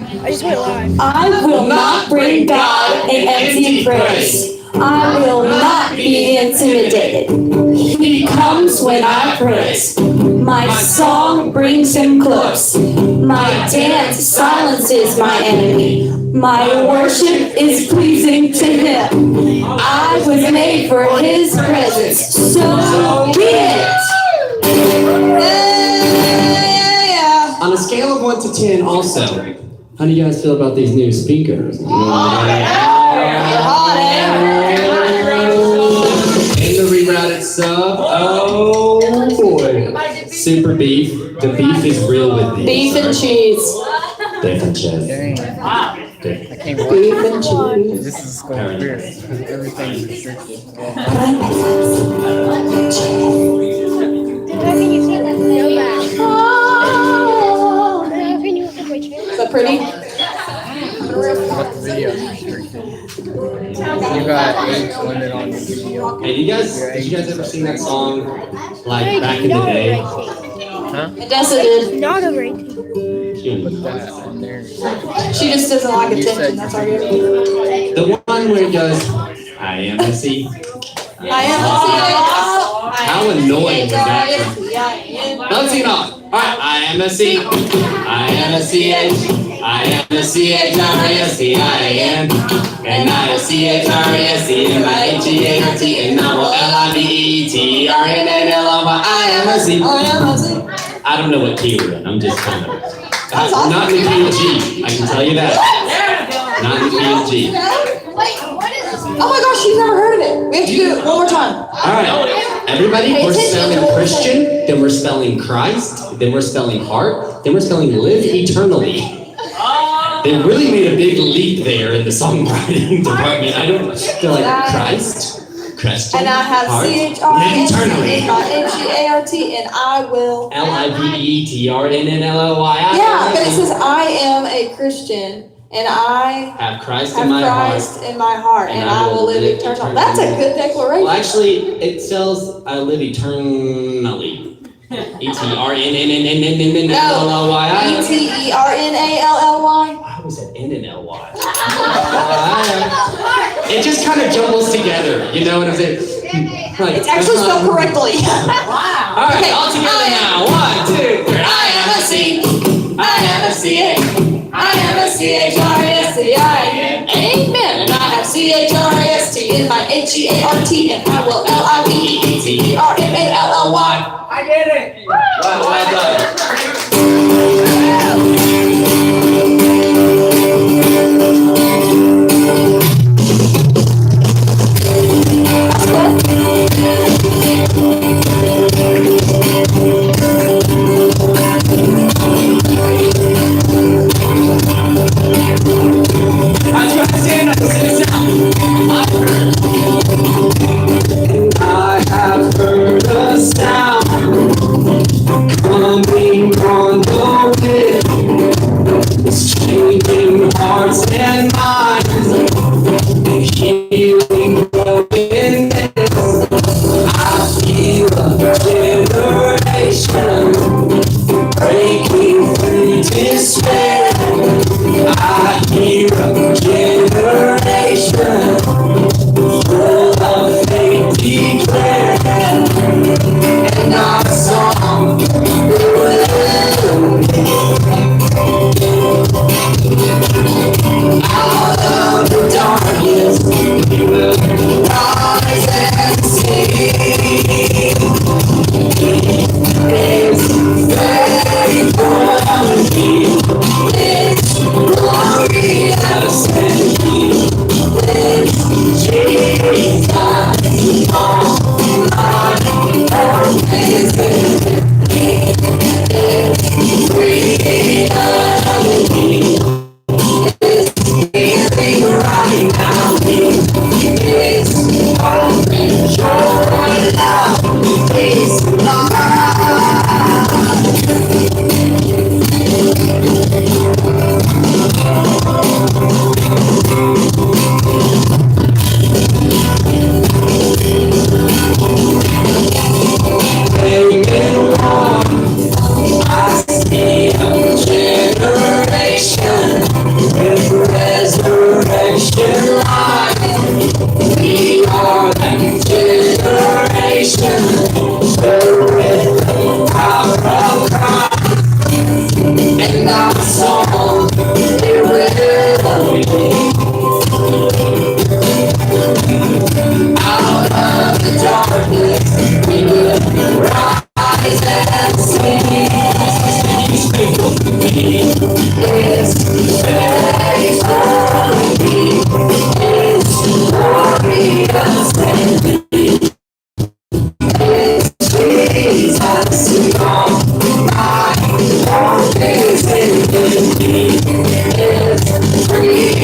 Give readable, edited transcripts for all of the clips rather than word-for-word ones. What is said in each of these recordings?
I just went live. I will not bring God an empty praise. I will not be intimidated. He comes when I praise. My song brings him close. My dance silences my enemy. My worship is pleasing to him. I was made for his presence, so be it. Yeah. On a scale of 1 to 10 also, how do you guys feel about these new speakers? And the rerouted sub, oh boy. Super beef, the beef is real with these. Beef and cheese. Beef and cheese. Dang. I can't watch Beef and cheese. This is going weird. Everything's restricted. Is that pretty? But the video is restricted. You got age limit on your video. Hey, did you guys ever sing that song like back in the day? Huh? Odessa did. Not over 18. Put that in there. She just doesn't like attention. That's our good. The one where it goes, I am a C. I am How annoying was that? Now let's sing it all. Alright, I am a C. I am a CH. I am a CHRESTIAN. And I am CHRESTMIHEART. And now LIVETRNNLOY. I am a C. I don't know what key we're in. I'm just kind of. Not in the key of G. I can tell you that. Not in the key of G. Oh my gosh, she's never heard of it. We have to do it one more time. Alright, everybody, we're spelling Christian, then we're spelling Christ, then we're spelling heart, then we're spelling live eternally. They really made a big leap there in the songwriting department. I don't feel like Christ, Christian, And I have heart, CHRESTIAN, eternally. and I will. LIVETRNNLOY. Yeah, but it says I am a Christian. And I have Christ have in my Christ heart. in my heart, and I will live eternally. That's a good declaration. Well, actually, it says I live eternally. ETRNNNNNLOY. ETERNALLY. I always said N-N-L-Y. It just kind of jumbles together, you know what I'm saying? Like, It's actually spelled correctly. All right, all together now. 1, 2, 3. I am a C. I am a C-A. I am a CHRESTIAN. Amen. And I have CHREST in my HEART, and I will LIVETRNALLY. I did it! Well done. I have heard a sound coming on the wind. It's changing hearts and minds, healing brokenness. I feel a generation breaking through despair. I hear a generation full of faith declare, and our song will out of the darkness we will rise and sing. It's faithful, it's glorious and He lives, Jesus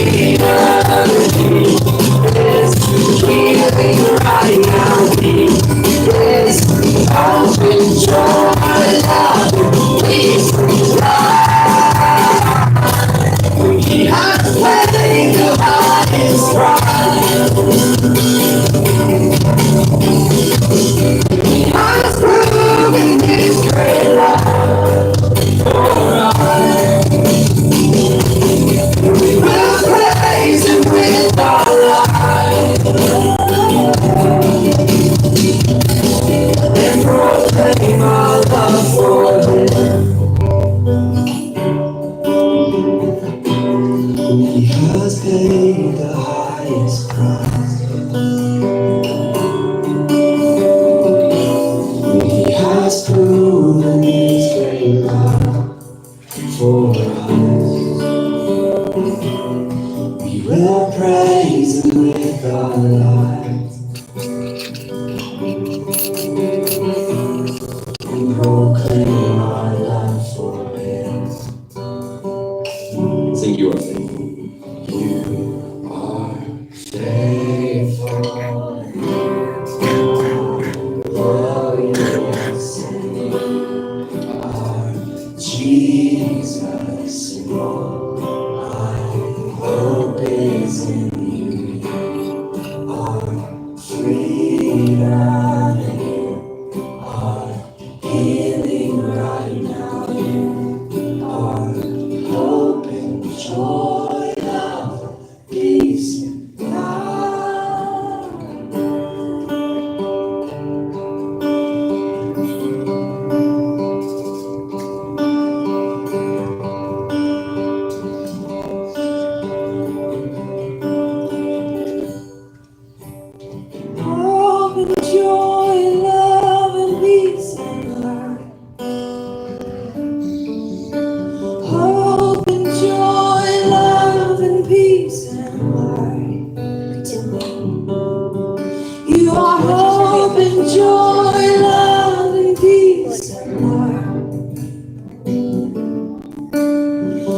He has paid the highest price. He has proven his great love for us. We will praise him with our lives. We proclaim our love for him. Sing you are faithful. You are faithful. Glorious our Jesus, and all my hope is in you. Our freedom in you. Our healing right now. Our hope and joy, love, peace, love. Hope and joy, love and peace and love. Hope and joy, love and peace and light to me. You are hope and joy, love and peace and light.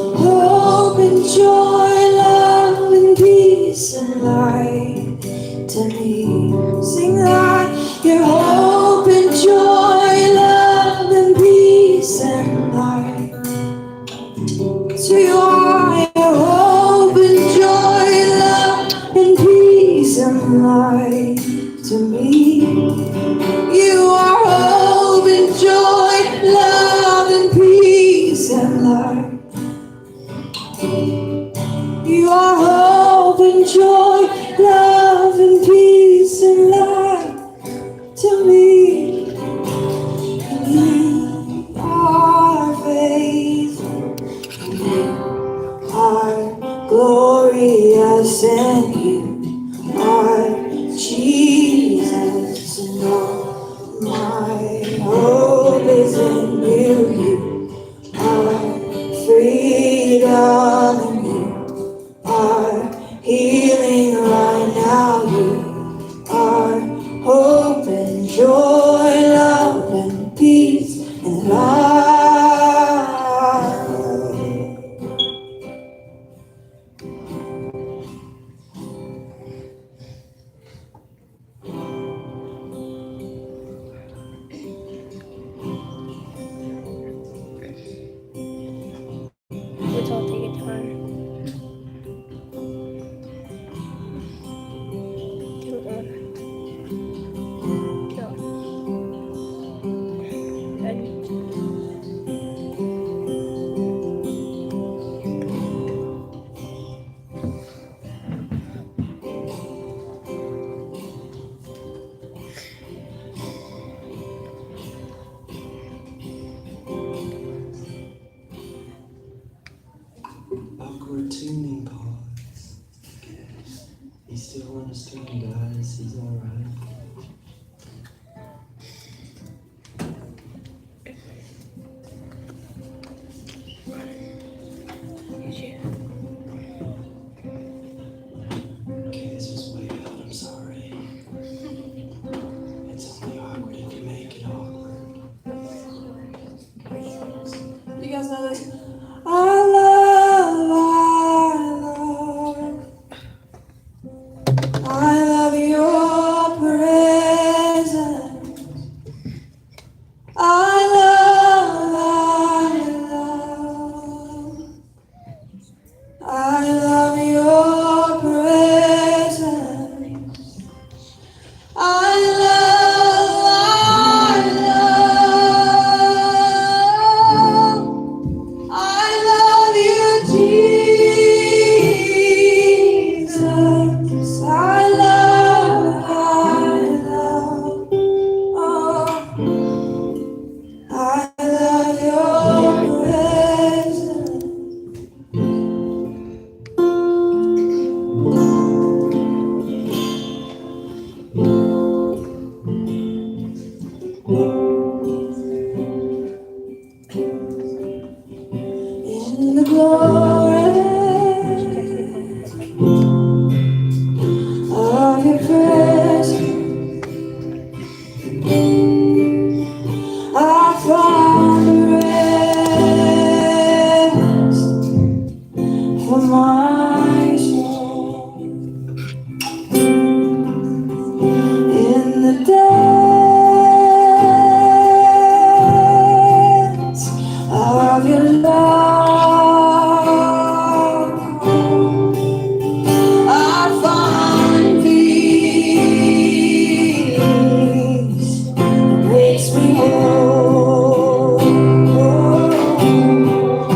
Hope and joy, love and peace and light to me. Sing that, your hope and joy, love and peace and light. So you are your hope and joy, love and peace and light to me. You are hope and joy, love and peace and light. You are hope and joy, love and peace and light to me. You are faithful. Are glorious, and you are Jesus, and all my hope is in you. You are freedom, and you are healing right now. You are hope and joy, love and peace and life. Let's all take a turn. Awkward tuning pause. He's still understanding, guys. He's alright. Okay, it's just way out. I'm sorry. It's only awkward if you make it awkward. You guys know this? I love your presence. I love you, Jesus. I love, oh, I love your presence. In the glory of your presence, I find rest for my soul. In the depths of your love, I find peace, makes me whole.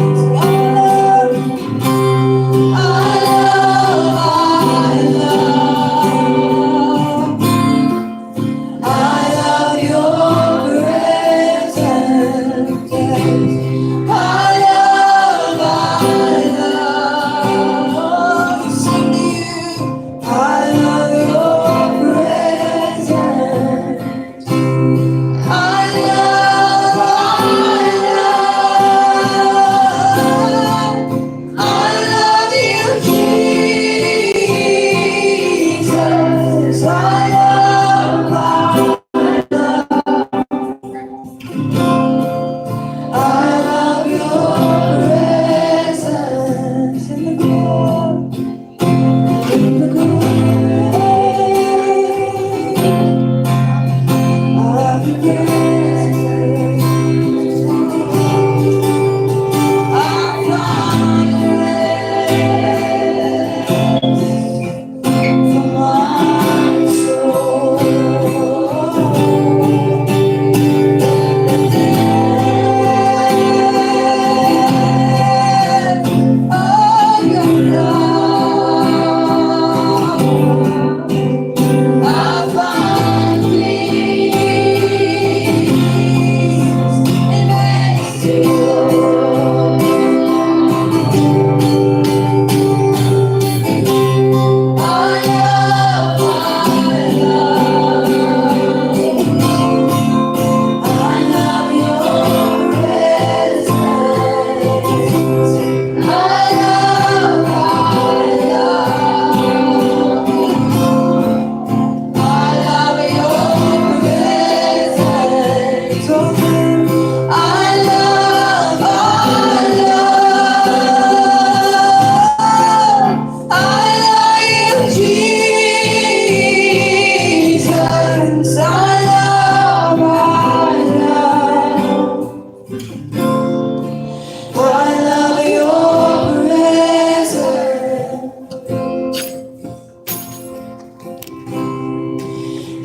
So I love your presence. I love, sing to you. I love your presence. I love you, Jesus. I love your presence in the glory, in the glory of your presence. I find rest for my soul.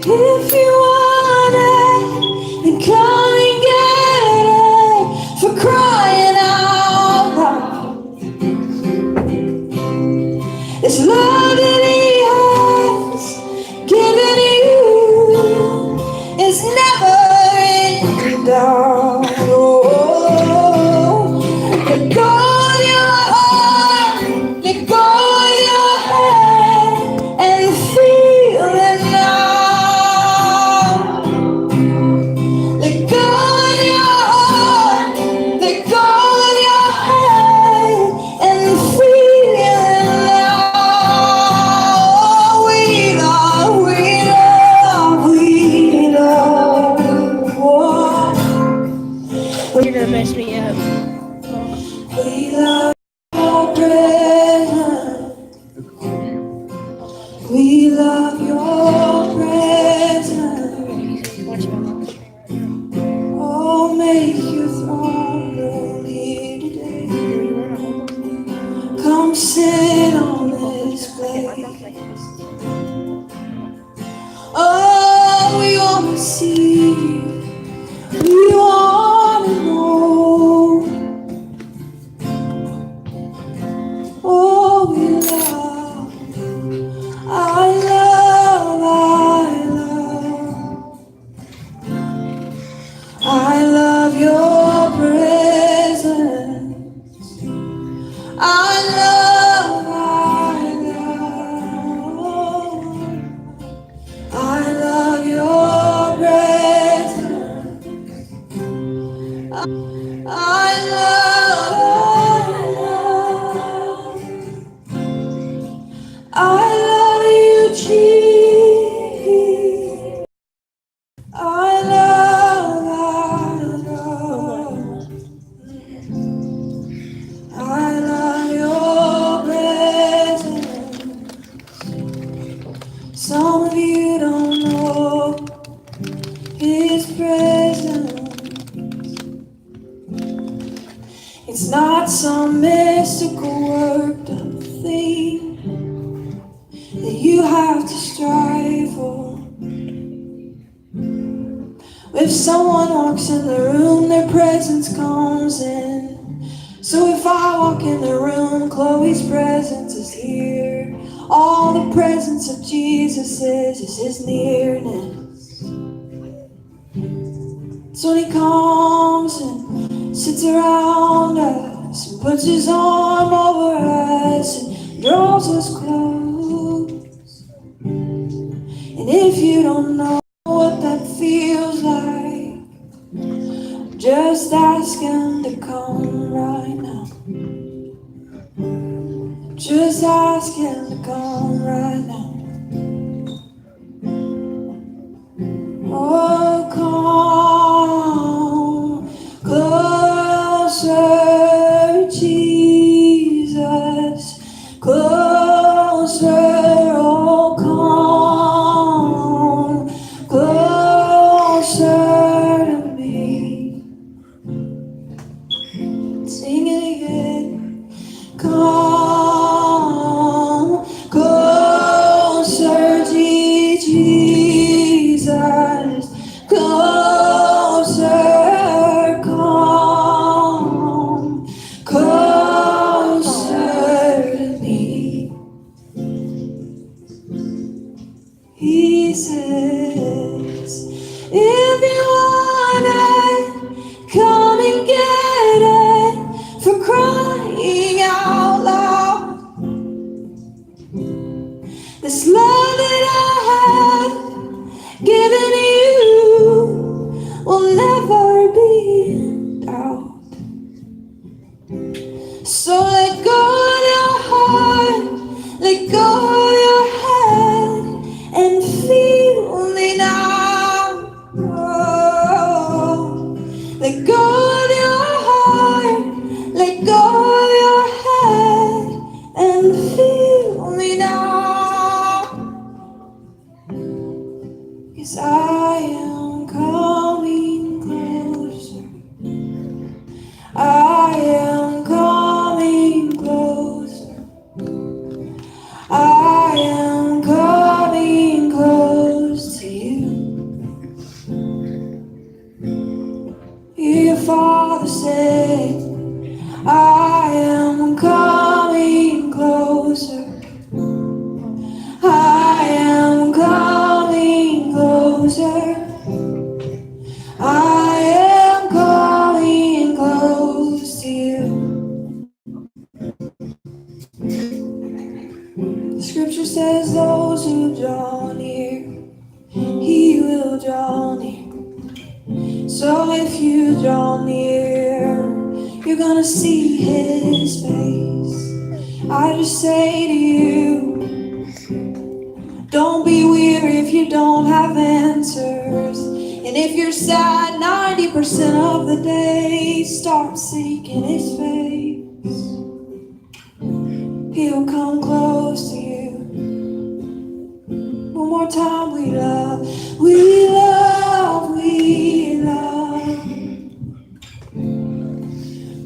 If you want it, then come and get it, for crying out loud. This love that he has given you is never ending down. Oh, let go of your heart, let go of your head, and feel it now. Let go of your heart, let go of your head, and feel it now. sit on this place. Oh, we want to see you. We want to know. Oh, we love. I love your presence. I love your presence. I love you, Jesus. I love your presence. Some of you don't know His presence. It's not some mystical worked up thing that you have to strive for. If someone walks in the room, their presence comes in. So if I walk in the room, Chloe's presence is here. All the presence of Jesus is His nearness. So when He comes and sits around us and puts His arm over us and draws us close. And if you don't know what that feels like, just ask Him to come right now. Just ask Him to come right now. Oh, come closer, Jesus, closer, oh, come closer to me. Sing it again. Come closer, Jesus, closer, come closer to me. He says, if you want it, come and get it, for crying out loud. This love that I have given you will never be in doubt. So let go of your heart, let go of your head, and feel me now. Oh, let go of your heart, let go of your head, and feel me now. 'Cause I am coming closer. I am coming closer. I am coming close to you. Your Father said, I am coming closer. I am coming closer. I am coming close to you. The scripture says those who draw near, He will draw near. So if you draw near, you're gonna see His face. I just say to you, don't be weary if you don't have answers. And if you're sad 90% of the day, start seeking His face. He'll come close to you. One more time, we love, we love, we love.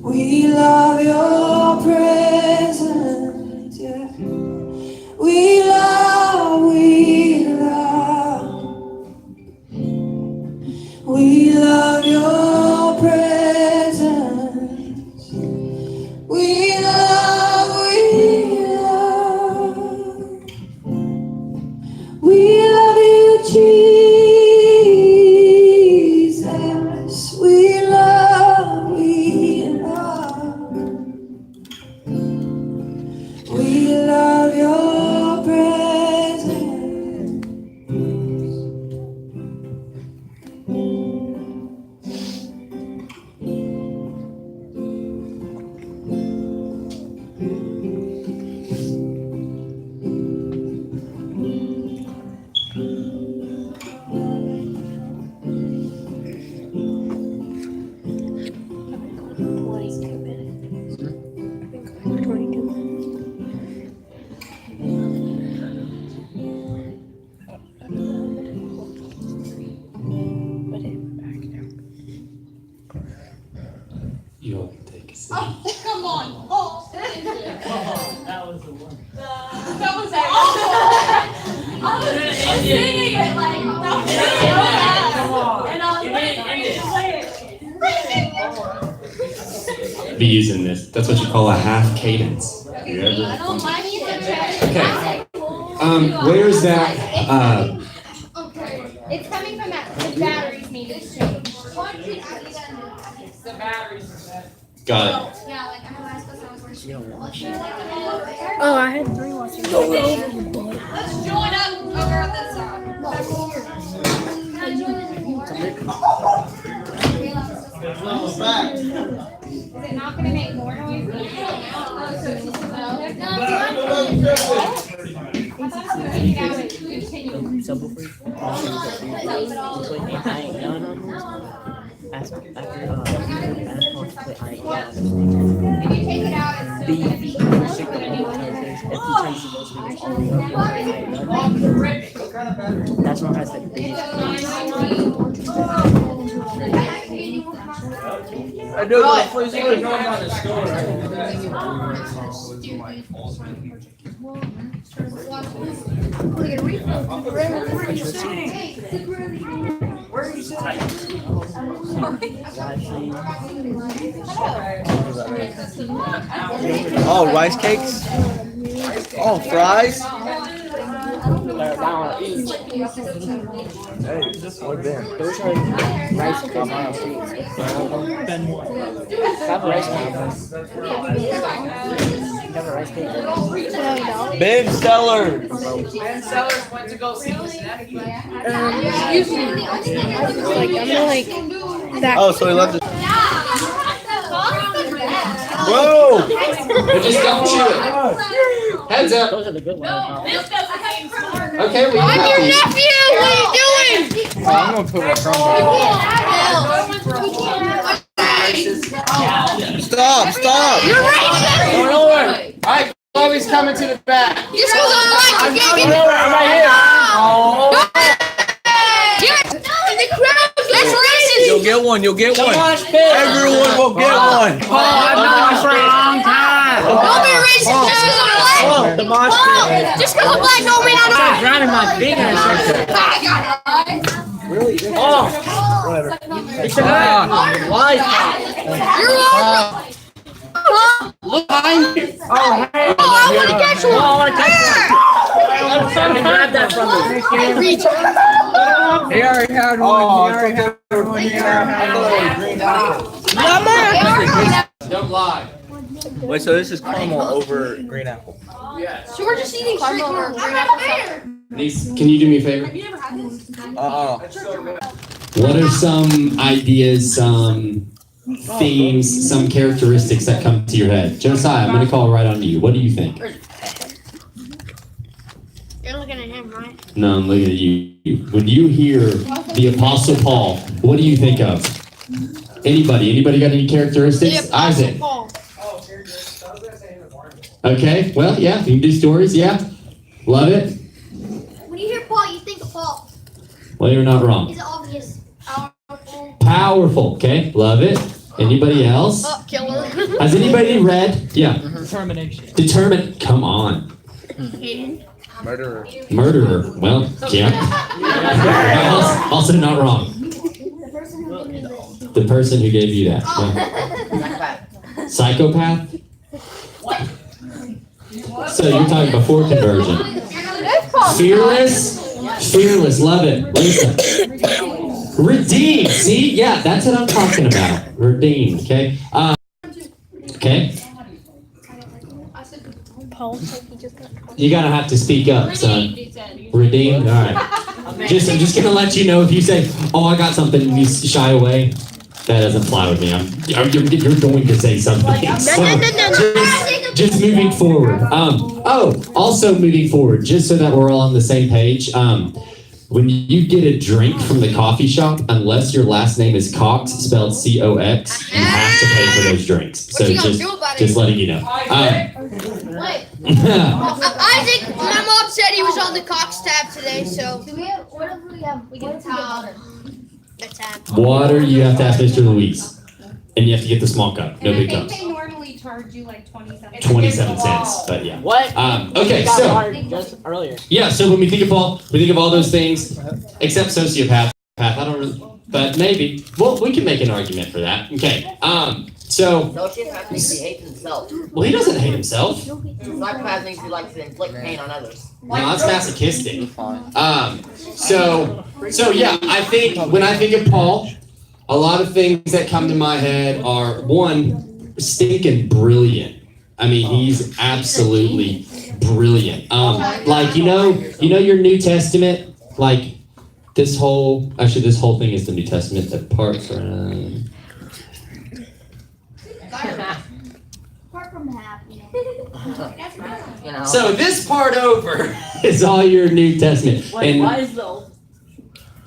We love your presence. Be using this. That's what you call a half cadence. You ever? Okay. Where's that? It's coming from that. The batteries need to change. Got it. Yeah, like am I supposed to Oh, I had 3 watching. Let's join up over on this side. Is it not gonna make more noise? That's what has the biggest. I do, but please, you can go on the store, Oh, rice cakes? Oh, fries? Hey, what then? Those are rice cakes. Have a rice cake. Have a rice cake. Ben Stellar. Ben Sellers went to go see the snack. Excuse me. Oh, so he left it. Whoa! But just don't chew it. Heads up. Those are the good ones. Okay, we got these. Nephew, what are you doing? I'm gonna put my thumb Stop! Stop! You're right. Going over. All right, Chloe's coming to the back. Just goes on right. You can't get Going over. I'm right here. Oh. the crowd. That's racist. You'll get one. You'll get one. Everyone will get one. Oh, I've known you for a long time. Don't be racist just because I'm black. The mosh pit. Just because I'm black don't mean I don't. I'm drowning my fingers. Oh. Whatever. You're welcome. Look behind you. Oh, I want to catch one. I want to catch one. Grab that from me. Reach. He already had one. He already had one. Don't lie. Wait, so this is caramel over green apple. Yes. So we're just eating straight corn. Denise, can you do me a favor? What are some ideas, some themes, some characteristics that come to your head? Josiah, I'm going to call right on you. What do you think? You're looking at him, right? No, I'm looking at you. When you hear the Apostle Paul, what do you think of? Anybody got any characteristics? Isaac. Okay, well, yeah, you can do stories, yeah. Love it. When you hear Paul, you think of Paul. Well, you're not wrong. Is it obvious? Powerful, okay, love it. Anybody else? Oh, killer. Has anybody read? Yeah. Determination. Determined. Come on. Murderer. Murderer. Well, yeah. Also not wrong. The person who gave you that. Yeah. Psychopath? So you're talking before conversion. Fearless? Fearless. Love it. Lisa. Redeemed. See? Yeah, that's what I'm talking about. Redeemed. Okay. Okay. You gotta have to speak up, son. Redeemed. All right. I'm just gonna let you know if you say, "Oh, I got something," and you shy away. That doesn't fly with me. You're going to say something. So, just moving forward. Also moving forward, just so that we're all on the same page. When you get a drink from the coffee shop, unless your last name is Cox, spelled C-O-X, you have to pay for those drinks. So just letting you know. Wait. Isaac, my mom said he was on the Cox tab today, so. What if we have? We get a tab. A tab. Water, you have to ask Mr. Luis. And you have to get the small cup, no big cups. They normally charge charge you like 27 27 cents, but yeah. What? Okay, It got so hard just earlier. yeah, so when we think of Paul, we think of all those things, except sociopath. I don't really, but maybe. Well, we can make an argument for that. Okay. So. Sociopath thinks he hates himself. Well, he doesn't hate himself. Psychopath thinks he likes to inflict pain on others. No, that's masochistic. So yeah, I think when I think of Paul, a lot of things that come to my head are one, stinking brilliant. I mean, he's absolutely brilliant. Like you know your New Testament, like this whole thing is the New Testament apart from. Apart from half, you know. You know. So this part over is all your New Testament. Wait, And why is the old?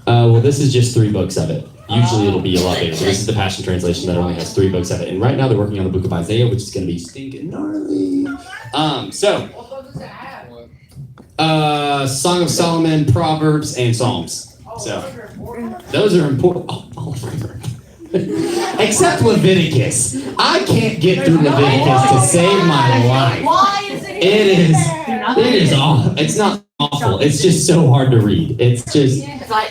well, this is just 3 books of it. Usually it'll be a lot bigger. So this is the Passion Translation that only has 3 books of it. And right now they're working on the book of Isaiah, which is going to be stinking gnarly. Song of Solomon, Proverbs, and Psalms. So those are important. All of them. Except Leviticus. I can't get through Leviticus to save my life. Why is it It is awful. It's not awful. It's just so hard to read. It's just,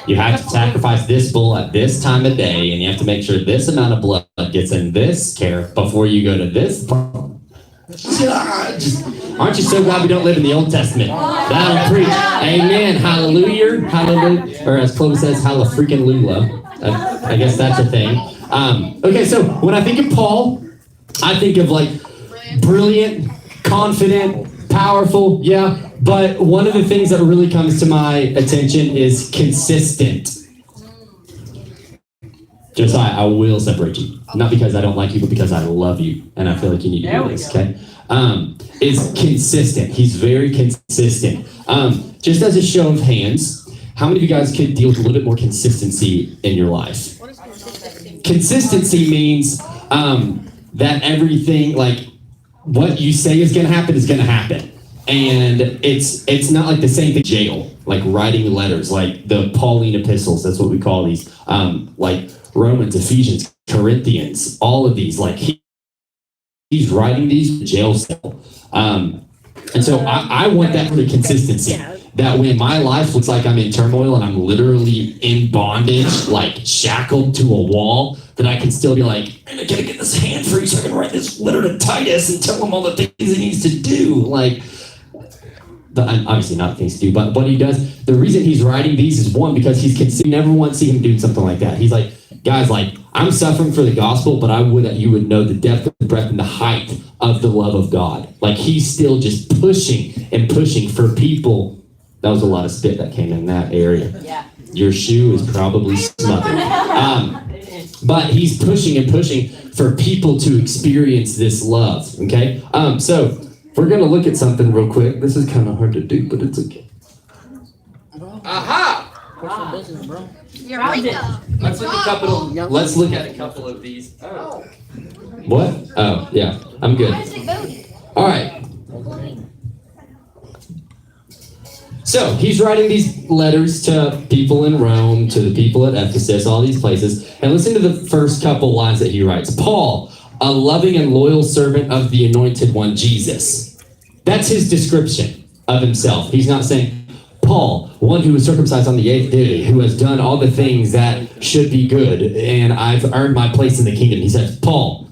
you have to sacrifice this bull at this time of day, and you have to make sure this amount of blood gets in this carrot before you go to this. Aren't you so glad we don't live in the Old Testament? That'll preach. Amen. Hallelujah. Hallelujah. Or as Chloe says, hallelujah. I guess that's a thing. Okay, so when I think of Paul, I think of like brilliant, confident, powerful, yeah. But one of the things that really comes to my attention is consistent. Josiah, I will separate you. Not because I don't like you, but because I love you. And I feel like you need to do this, okay? Is consistent. He's very consistent. Just as a show of hands, how many of you guys could deal with a little bit more consistency in your life? What is consistency? Consistency means that everything, like what you say is going to happen is going to happen. And it's not like the same thing. Jail, like writing letters, like the Pauline epistles. That's what we call these. Like Romans, Ephesians, Corinthians, all of these. Like he's writing these jail cell. And so I want that kind of consistency. That when my life looks like I'm in turmoil and I'm literally in bondage, like shackled to a wall, that I can still be like, I gotta get this hand free so I can write this letter to Titus and tell him all the things he needs to do. Like, obviously not things to do, but what he does, the reason he's writing these is one, because he's you never want to see him doing something like that. He's like, guys, like, I'm suffering for the gospel, but I would that you would know the depth, the breadth, and the height of the love of God. Like, he's still just pushing and pushing for people. That was a lot of spit that came in that area. Yeah. Your shoe is probably smothered. But he's pushing and pushing for people to experience this love, okay? So we're going to look at something real quick. This is kind of hard to do, but it's okay. Aha! Business, bro. You're right. Let's look at a couple of these. Oh. What? Oh, yeah. I'm good. All right. So he's writing these letters to people in Rome, to the people at Ephesus, all these places. And listen to the first couple lines that he writes. Paul, a loving and loyal servant of the Anointed One, Jesus. That's his description of himself. He's not saying, Paul, one who was circumcised on the 8th day, who has done all the things that should be good, and I've earned my place in the kingdom. He says, Paul,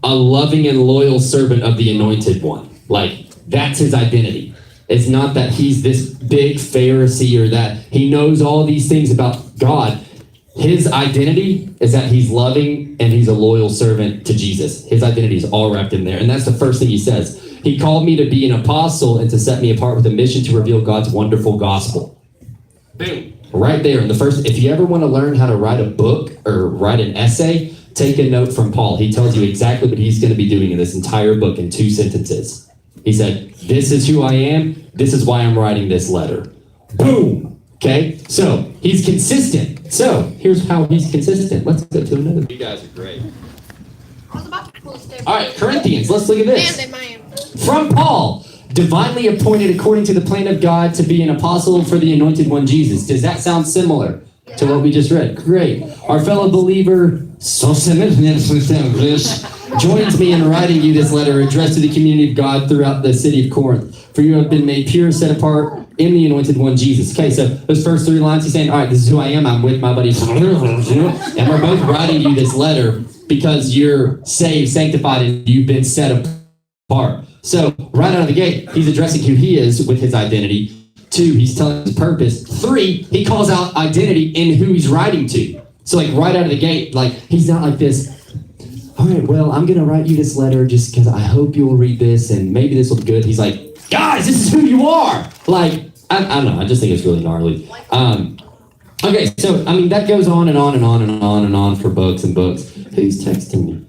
a loving and loyal servant of the Anointed One. Like, that's his identity. It's not that he's this big Pharisee or that he knows all these things about God. His identity is that he's loving and he's a loyal servant to Jesus. His identity is all wrapped in there. And that's the first thing he says. He called me to be an apostle and to set me apart with a mission to reveal God's wonderful gospel. Boom. Right there. And the first, if you ever want to learn how to write a book or write an essay, take a note from Paul. He tells you exactly what he's going to be doing in this entire book in 2 sentences. He said, this is who I am. This is why I'm writing this letter. Boom. Okay? So, he's consistent. So, here's how he's consistent. Let's go to another. You guys are great. I was about to pull a stair. All right, Corinthians. Let's look at this. Man. From Paul, divinely appointed according to the plan of God to be an apostle for the Anointed One, Jesus. Does that sound similar to what we just read? Great. Our fellow believer, joins me in writing you this letter addressed to the community of God throughout the city of Corinth. For you have been made pure, set apart in the anointed one, Jesus. Okay, so those first 3 lines, he's saying, all right, this is who I am. I'm with my buddy. And we're both writing you this letter because you're saved, sanctified, and you've been set apart. So right out of the gate, he's addressing who he is with his identity. 2, he's telling his purpose. 3, he calls out identity in who he's writing to. So like right out of the gate, like he's not like this, all right, well, I'm going to write you this letter just because I hope you'll read this and maybe this will be good. He's like, guys, this is who you are. Like, I don't know. I just think it's really gnarly. Okay, so, I mean, that goes on and on and on and on and on for books and books. Who's texting me?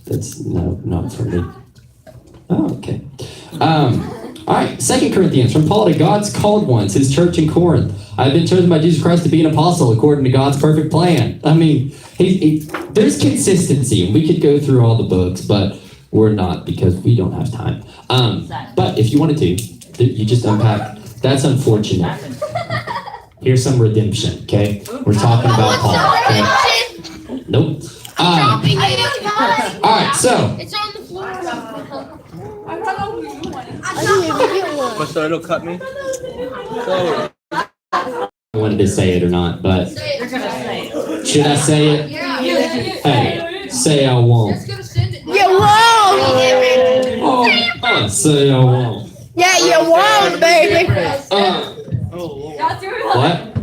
That's, no, not for me. Oh, okay. All right, 2 Corinthians, from Paul to God's called ones, his church in Corinth. I've been chosen by Jesus Christ to be an apostle according to God's perfect plan. I mean, there's consistency, and we could go through all the books, but we're not because we don't have time. But if you wanted to, you just unpack. That's unfortunate. Here's some redemption, okay? We're talking about Paul, okay? Nope. All right, so. It's on the floor. So it'll cut me. So I wanted to say it or not, but You're gonna say it. should I say it? Yeah. Hey, say I won't. You won't. Say I won't. Yeah, you won't, baby. What?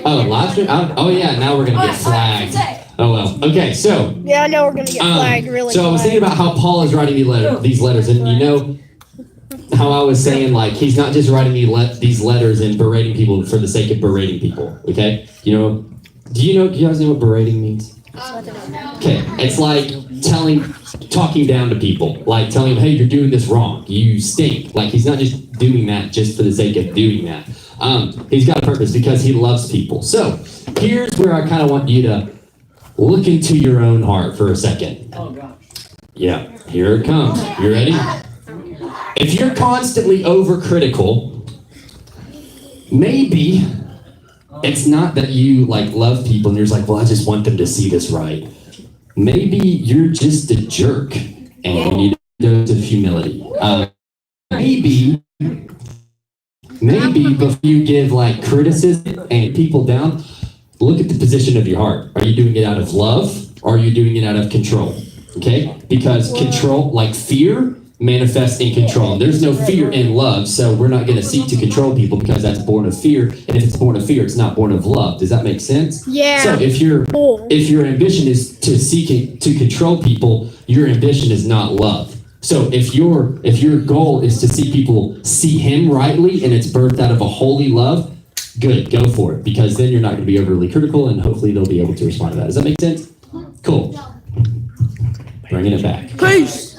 Oh, live stream? Oh yeah, now we're gonna get flagged. Oh well. Okay, so. Yeah, I know we're gonna get flagged really. So I was thinking about how Paul is writing these letters, and you know how I was saying, like, he's not just writing these letters and berating people for the sake of berating people, okay? You know, do you guys know what berating means? Okay, it's like talking down to people, like telling them, hey, you're doing this wrong, you stink. Like, he's not just doing that just for the sake of doing that. He's got a purpose because he loves people. So here's where I kind of want you to look into your own heart for a second. Oh, gosh. Yeah, here it comes. You ready? If you're constantly overcritical, maybe it's not that you like love people and you're just like, well, I just want them to see this right. Maybe you're just a jerk and you need a dose of humility. Maybe before you give like criticism and people down, look at the position of your heart. Are you doing it out of love or are you doing it out of control? Okay? Because control, like fear, manifests in control. And there's no fear in love, so we're not going to seek to control people because that's born of fear. And if it's born of fear, it's not born of love. Does that make sense? Yeah. So if your ambition is to seek to control people, your ambition is not love. So if your goal is to see people see him rightly and it's birthed out of a holy love, good, go for it, because then you're not going to be overly critical and hopefully they'll be able to respond to that. Does that make sense? Cool. Bringing it back. Peace.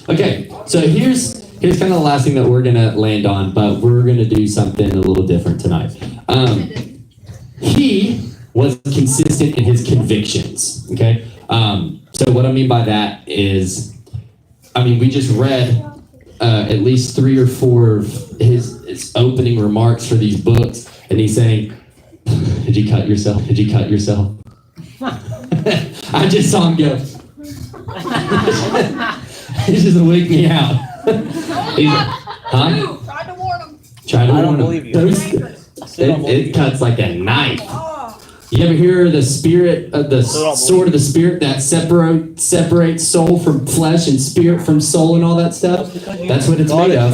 Okay, so here's kind of the last thing that we're gonna land on, but we're gonna do something a little different tonight. He was consistent in his convictions. Okay, so what I mean by that is, we just read at least 3 or 4 of his opening remarks for these books, and he's saying, "Did you cut yourself? Did you cut yourself?" I just saw him go. He just wake me out. Huh? Tried to warn him. Try to I don't warn him. believe you. It cuts like a knife. You ever hear the spirit of the sword of the spirit that separates soul from flesh and spirit from soul and all that stuff? That's what it's made of.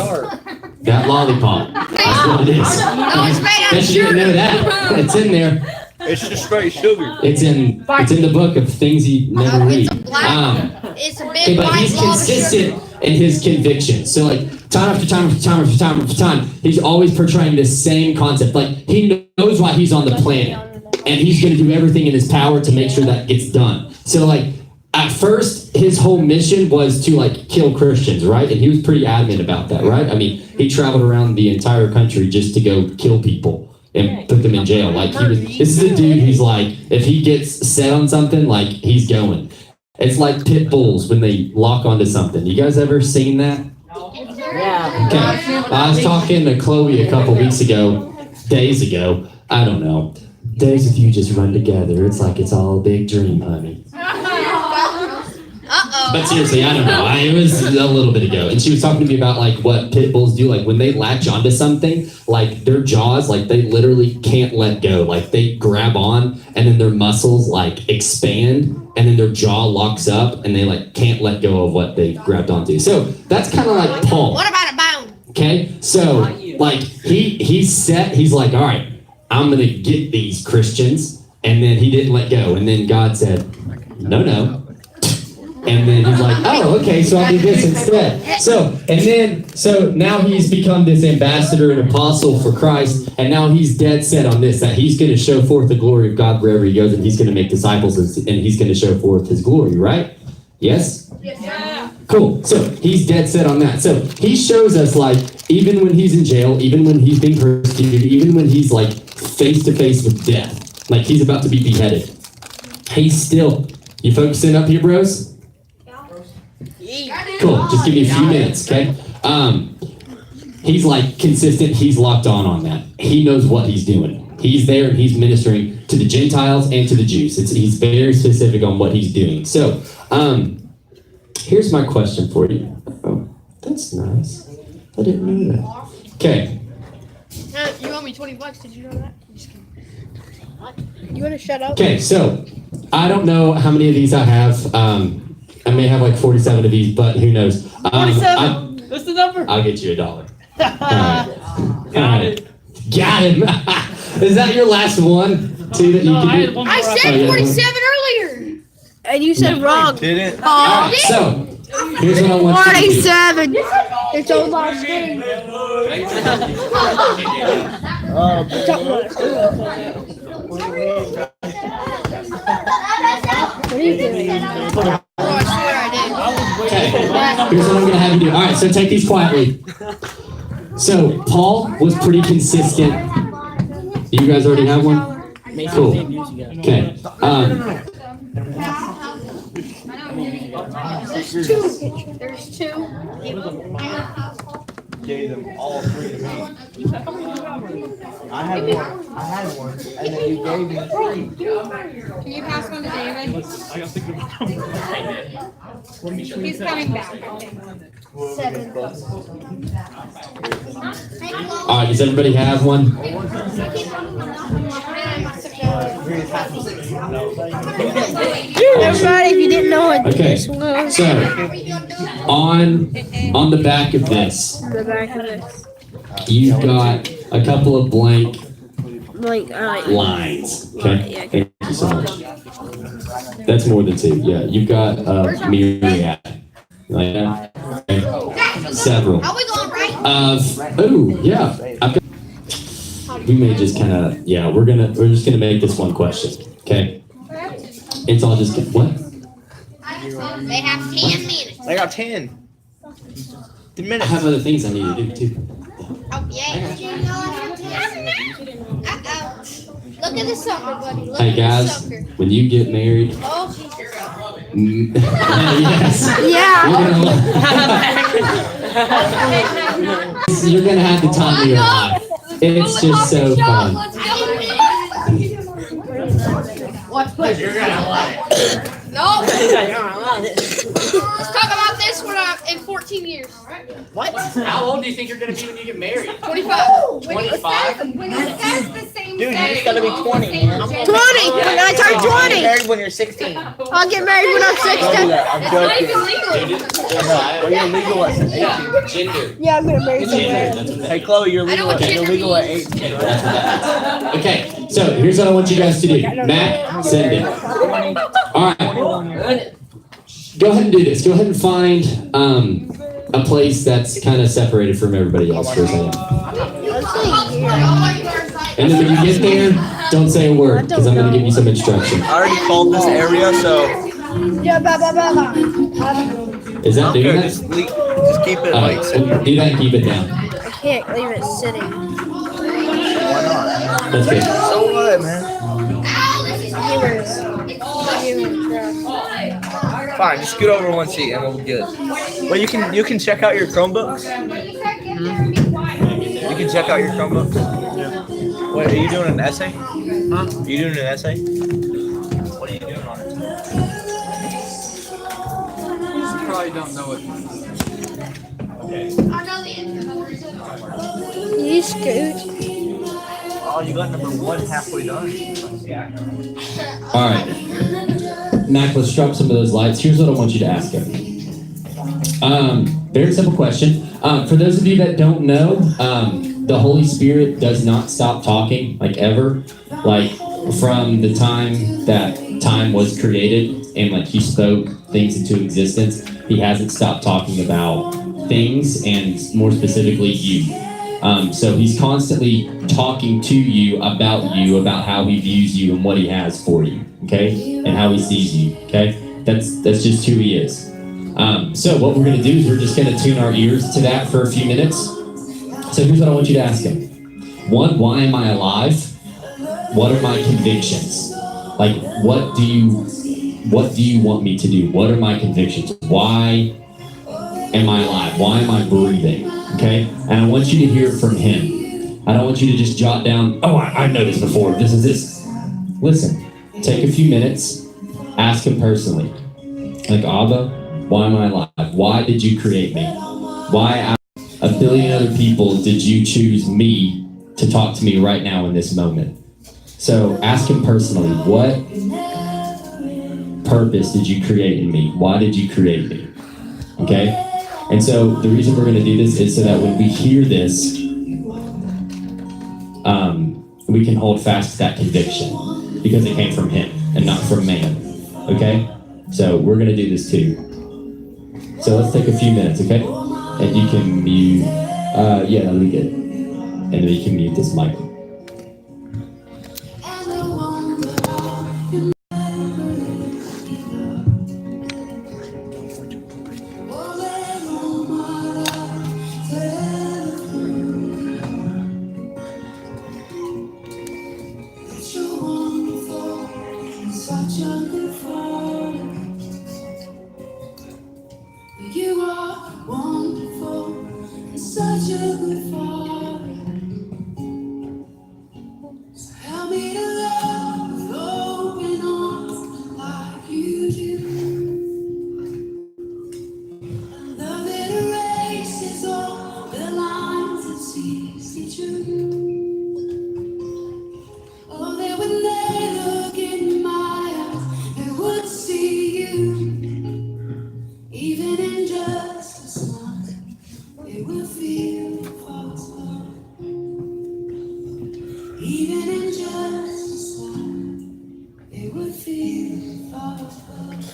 That lollipop. That's what it is. it's made out of Bet you didn't know that. It's in there. It's just straight sugar. It's in the book of things you never read. It's a Okay, big but white he's blob of sugar. consistent in his convictions. So like time after time after time after time after time, he's always portraying the same concept. Like he knows why he's on the planet, and he's going to do everything in his power to make sure that gets done. So like at first, his whole mission was to like kill Christians, right? And he was pretty adamant about that, right? He traveled around the entire country just to go kill people and put them in jail. Like this is a dude who's like, if he gets set on something, like he's going. It's like pit bulls when they lock onto something. You guys ever seen that? Yeah. Okay. I was talking to Chloe a couple days ago, I don't know. days with you just run together. It's like it's all a big dream, honey. But seriously, I don't know. It was a little bit ago, and she was talking to me about like what pit bulls do. Like when they latch onto something, like their jaws, like they literally can't let go. Like they grab on, and then their muscles like expand, and then their jaw locks up, and they like can't let go of what they grabbed onto. So that's kind of like Paul. What about a bone? Okay, so like he's set. He's like, all right, I'm gonna get these Christians, and then he didn't let go, and then God said, no. And then he's like, oh, okay, so I'll do this instead. So now he's become this ambassador and apostle for Christ, and now he's dead set on this, that he's going to show forth the glory of God wherever he goes, and he's going to make disciples, and he's going to show forth his glory, right? Yes? Yeah. Cool. So he's dead set on that. So he shows us, like, even when he's in jail, even when he's being persecuted, even when he's, like, face to face with death, like he's about to be beheaded, he's still, you focusing up here, bros? Cool, just give me a few minutes, okay? He's like consistent, he's locked on that. He knows what he's doing. He's there and he's ministering to the Gentiles and to the Jews. He's very specific on what he's doing. So, here's my question for you. Oh, that's nice. I didn't know that. Okay. You owe me $20, did you know that? I'm just kidding. What? You wanna shut up? Okay, so I don't know how many of these I have. I may have like 47 of these, but who knows? 47. What's the number? I'll get you $1. All right. Got him. Is that your last one? Too that you No, can I do? had one more. I said 47 earlier. And you said wrong. Didn't. All right, so here's what I want you to do. 47. It's all last name. What are you doing? Oh, I swear I Okay, here's what I'm gonna have you do. All right, so take these quietly. So Paul was pretty consistent. You guys already have one? Cool. Okay. There's two. Gave them all 3 to me. I had one, and then you gave me 3. Can you pass one to David? He's coming back. All right, does everybody have one? Everybody, if you didn't know what Okay, this was. so on the back of this, The back of this. you've got a couple of blank Like, lines. Okay, thank you so much. That's more than 2. Yeah, you've got myriad. Like that. Okay. Several. Are we going right? Yeah. We may just kind of, we're just gonna make this one question. Okay. It's all just what? They have 10 minutes. I got 10. 10 I minutes. have other things I need to do too. Oh, yeah. Uh-oh. Look at the sucker, buddy. Look Hey at the guys, sucker. when you get married, Oh, yes, yeah. you're gonna have the time of your life. It's just so fun. let's go. You're gonna love it. No. Let's talk about this when I'm in 14 years. What? How old do you think you're gonna be when you get married? 25. 25? When it says the same Dude, you day, just gotta be 20, man. 20. When I turn Get 20. married when you're 16. I'll get married when I'm Don't do 16. that. I'm it's not joking. even legal. Well, you're legal at 18. Gender. Yeah, I'm gonna marry Gender, somewhere. that's what Hey, Chloe, you're I know legal what at, gender 18. Okay, so here's what I want you guys to do. Matt, send it. All right. Go ahead and do this. Go ahead and find a place that's kind of separated from everybody else for a second. And then when you get there, don't say a word because I'm going to give you some instruction. I already called this area, so Is that doing here, that? just keep it All like right, sitting. do that and keep it down. I can't leave it sitting. Why not? That's good. So what, man? Fine, just scoot over one seat and we'll be good. Well, you can check out your Chromebooks. You can check out your Chromebooks. What, are you doing an essay? Huh? Are you doing an essay? What are you doing on it? You probably don't know it. You scoot. Oh, you got number 1 halfway done. All right. Mac, let's drop some of those lights. Here's what I want you to ask him. Very simple question. For those of you that don't know, the Holy Spirit does not stop talking, like ever. Like from the time that time was created and like he spoke things into existence, he hasn't stopped talking about things and more specifically you. So he's constantly talking to you, about how he views you and what he has for you, okay? And how he sees you, okay? That's just who he is. So what we're gonna do is we're just gonna tune our ears to that for a few minutes. So here's what I want you to ask him. 1, why am I alive? What are my convictions? Like, what do you want me to do? What are my convictions? Why am I alive? Why am I breathing? Okay? And I want you to hear from him. I don't want you to just jot down, oh, I know this before. This is this. Listen, take a few minutes, ask him personally. Like, Abba, why am I alive? Why did you create me? Why out of 1 billion other people did you choose me to talk to me right now in this moment? So ask him personally, what purpose did you create in me? Why did you create me? Okay? And so the reason we're going to do this is so that when we hear this, we can hold fast to that conviction because it came from him and not from man. Okay? So we're going to do this too. So let's take a few minutes, okay? And you can mute, yeah, that'll be good. And then you can mute this mic. Such a good father. You are wonderful and such a good father. So help me to love with open arms like you do. And love that erases all the lines that sees me true. Oh, they would never look in my eyes, they would see you. Even in just a smile, they will feel false love. Even in just a smile, they will feel false love.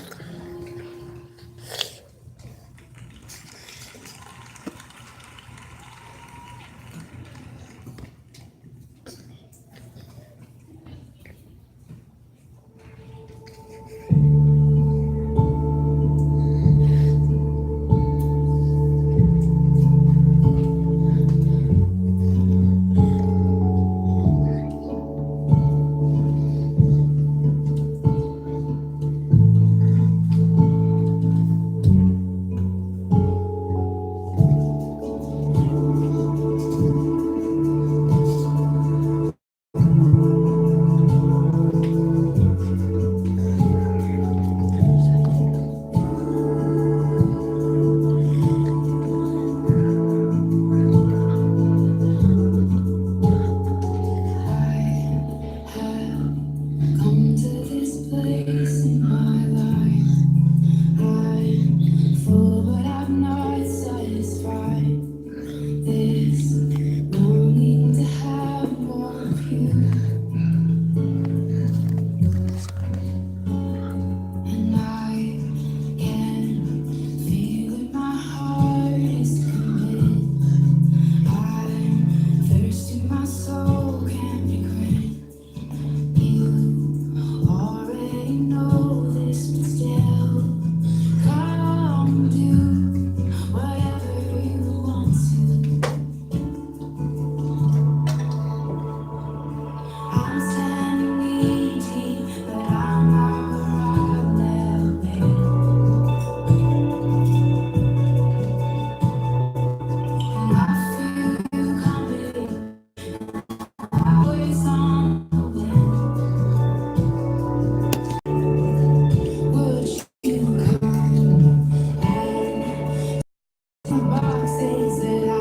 boxes that I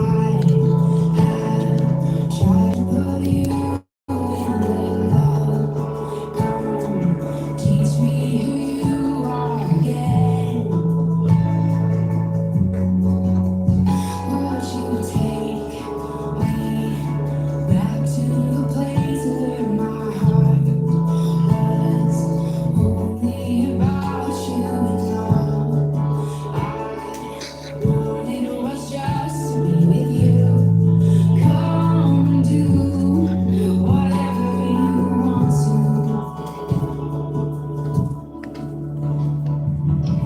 have tried to put you in the love. Come, teach me who you are again. Would you take me back to the place where my heart was only about you and all I wanted was just to be with you. Come do whatever you want to.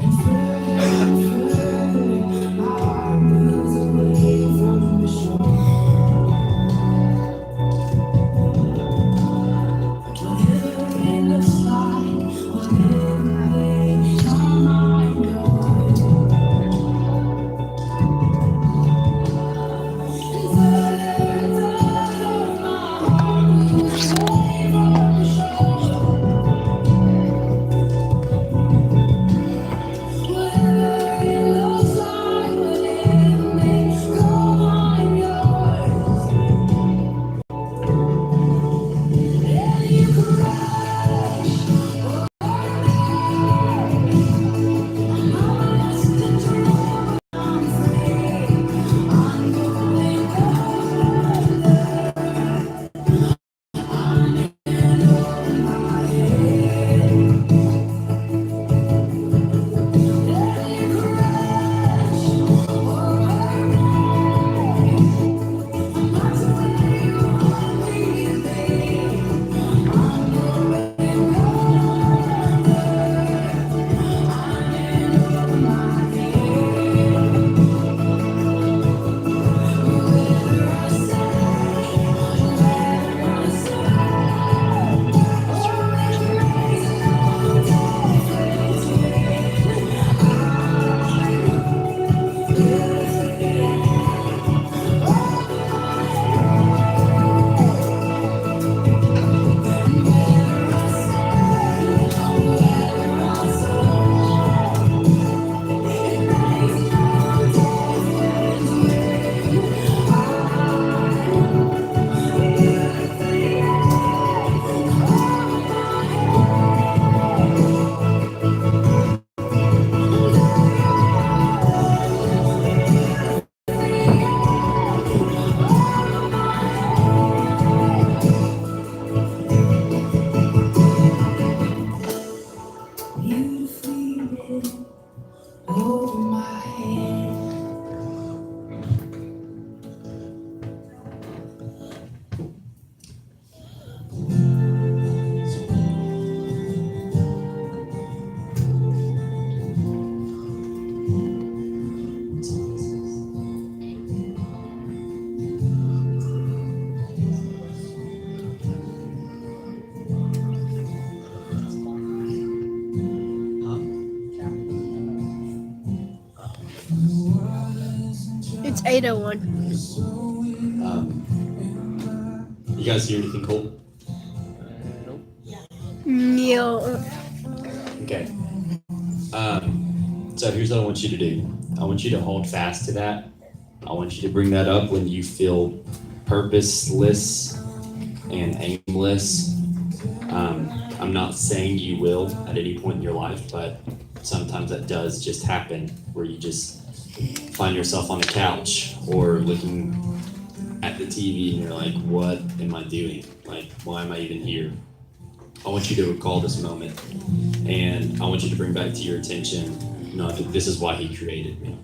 And further, my heart moves away from the shore. Whatever it looks like, whatever way my mind goes. And further, my heart moves away from the shore. Whatever it looks like, whatever makes your mind yours. And you crash I'm lost control, I'm free. I'm going under. I'm in over my head. And you crash over me. I'm not where you want me to be. I'm going under. I'm in over my head. Whether I stay, whether I stay, or whether it's no difference between beautifully written over my head. It's 8:01. You guys hear anything cool? No. Okay. So here's what I want you to do. I want you to hold fast to that. I want you to bring that up when you feel purposeless and aimless. I'm not saying you will at any point in your life, but sometimes that does just happen where you just find yourself on the couch or looking at the TV and you're like, what am I doing? Like, why am I even here? I want you to recall this moment and I want you to bring back to your attention, no, this is why he created me.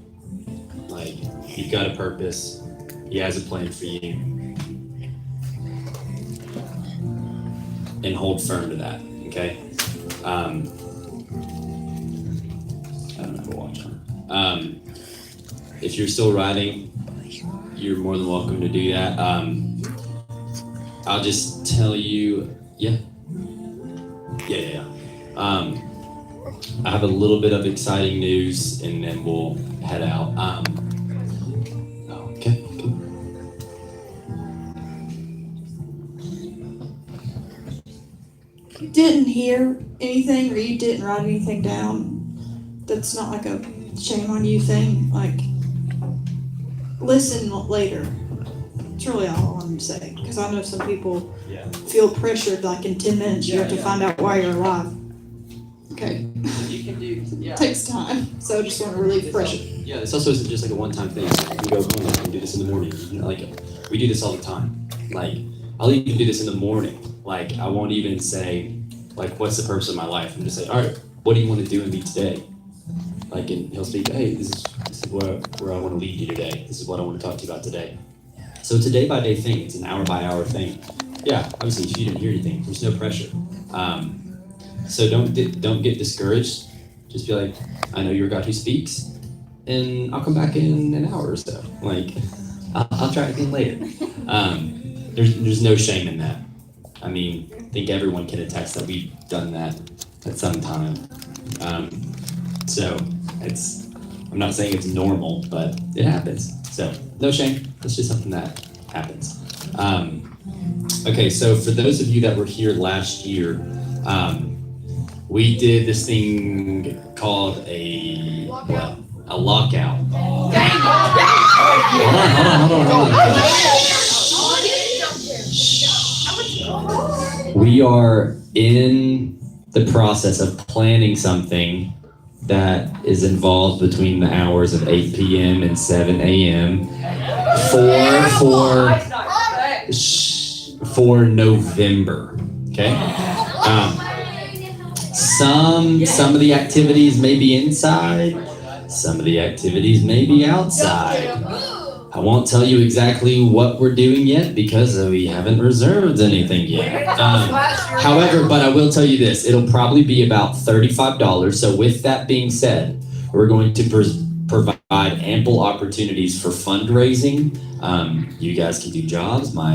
Like, you've got a purpose. He has a plan for you. And hold firm to that, okay? I don't have a watch on. If you're still riding, you're more than welcome to do that. I'll just tell you, yeah. I have a little bit of exciting news and then we'll head out. Okay. You didn't hear anything or you didn't write anything down, that's not like a shame on you thing, like listen later. It's really all I'm saying, because I know some people Yeah. feel pressured, like in 10 minutes, you have to find out why you're alive. Okay, You can do, yeah. takes time, so I just want to relieve pressure. Yeah, this also isn't just like a one-time thing. Like, you can go home and do this in the morning. You know, like we do this all the time. Like I'll even do this in the morning. Like I won't even say, like, what's the purpose of my life? I'm just say, all right, what do you want to do in me today? Like, and he'll speak, hey, this is where I want to lead you today. This is what I want to talk to you about today. So it's a day-by-day thing. It's an hour-by-hour thing. Yeah, obviously, if you didn't hear anything, there's no pressure. So don't get discouraged. Just be like, I know you're a God who speaks, and I'll come back in an hour or so. Like, I'll try it again later. There's no shame in that. I mean, I think everyone can attest that we've done that at some time. So I'm not saying it's normal, but it happens. So no shame. It's just something that happens. Okay, so for those of you that were here last year, we did this thing called a lockout. Hold on. We are in the process of planning something that is involved between the hours of 8 p.m. and 7 a.m. for November. Okay. Some of the activities may be inside. Some of the activities may be outside. I won't tell you exactly what we're doing yet because we haven't reserved anything yet. However, but I will tell you this, it'll probably be about $35. So with that being said, we're going to provide ample opportunities for fundraising. You guys can do jobs. My